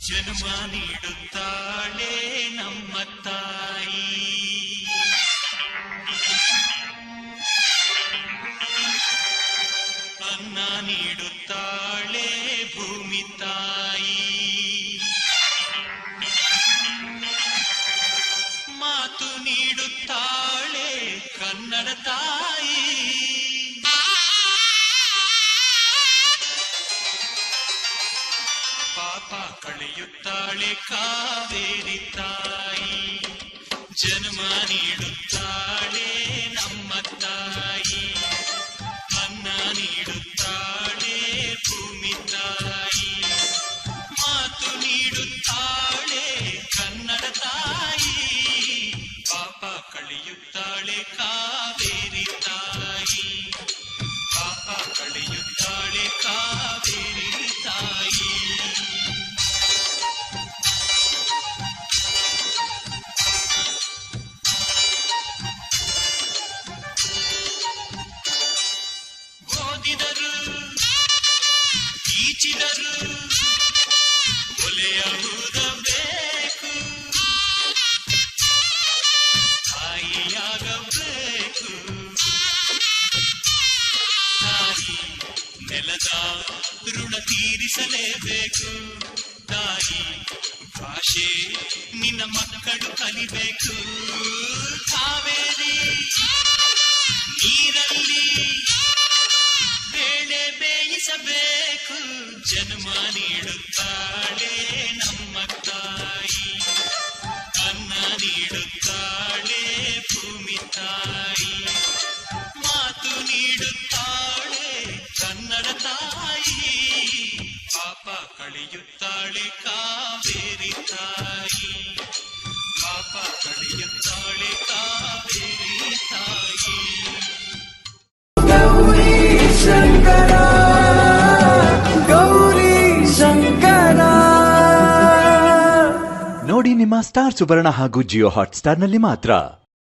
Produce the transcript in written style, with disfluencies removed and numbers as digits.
ಜನ್ಮ ನೀಡುತ್ತಾಳೆ ನಮ್ಮ ತಾಯಿ. ಅನ್ನ ನೀಡುತ್ತಾಳೆ ಭೂಮಿ ತಾಯಿ. ಮಾತು ನೀಡುತ್ತಾಳೆ ಕನ್ನಡ ತಾಯಿ. ಪಾಪ ಕಳೆಯುತ್ತಾಳೆ ಕಾವೇರಿ ತಾಯಿ. ಜನ್ಮ ನೀಡುತ್ತಾಳೆ ನಮ್ಮ ತಾಯಿ. ಅನ್ನ ನೀಡುತ್ತಾಳೆ ಭೂಮಿ ತಾಯಿ. ಮಾತು ನೀಡುತ್ತಾಳೆ ಕನ್ನಡ ತಾಯಿ. ಪಾಪ ಕಳೆಯುತ್ತಾಳೆ ಕಾವೇರಿ ತಾಯಿ. ಪಾಪ ಕಳೆಯುತ್ತಾಳೆ ಕಾವೇರಿ ತಾಯಿ. ಓದಿದರು ಈಚಿದರು ಒಲೆಯ ಊದಬೇಕು. ತಾಯಿಯಾಗಬೇಕು. ತಾಯಿ ನೆಲದ ಋಣ ತೀರಿಸಲೇಬೇಕು. ತಾಯಿ ಭಾಷೆ ನಿನ್ನ ಮಕ್ಕಳು ಕಲಿಬೇಕು. ಕಾವೇರಿ ನೀರಲ್ಲಿ ಬೇಳೆ ಬೇಯಿಸಬೇಕು. ಜನ್ಮ ನೀಡುತ್ತಾಳೆ ನಮ್ಮ ತಾಯಿ. ಅನ್ನ ನೀಡುತ್ತಾಳೆ ಭೂಮಿ ತಾಯಿ. ಮಾತು ನೀಡುತ್ತಾಳೆ ಕನ್ನಡ ತಾಯಿ. ಪಾಪ ಕಳೆಯುತ್ತಾಳೆ ಕಾವೇರಿ ತಾಯಿ. ಪಾಪ ಕಳೆಯುತ್ತಾಳೆ ಕಾವೇರಿ ತಾಯಿ. ಶಂಕರ ಗೌರಿ ಶಂಕರ. ನೋಡಿ ನಿಮ್ಮ ಸ್ಟಾರ್ ಸುವರ್ಣ ಹಾಗೂ ಜಿಯೋ ಹಾಟ್ ಸ್ಟಾರ್ ನಲ್ಲಿ ಮಾತ್ರ.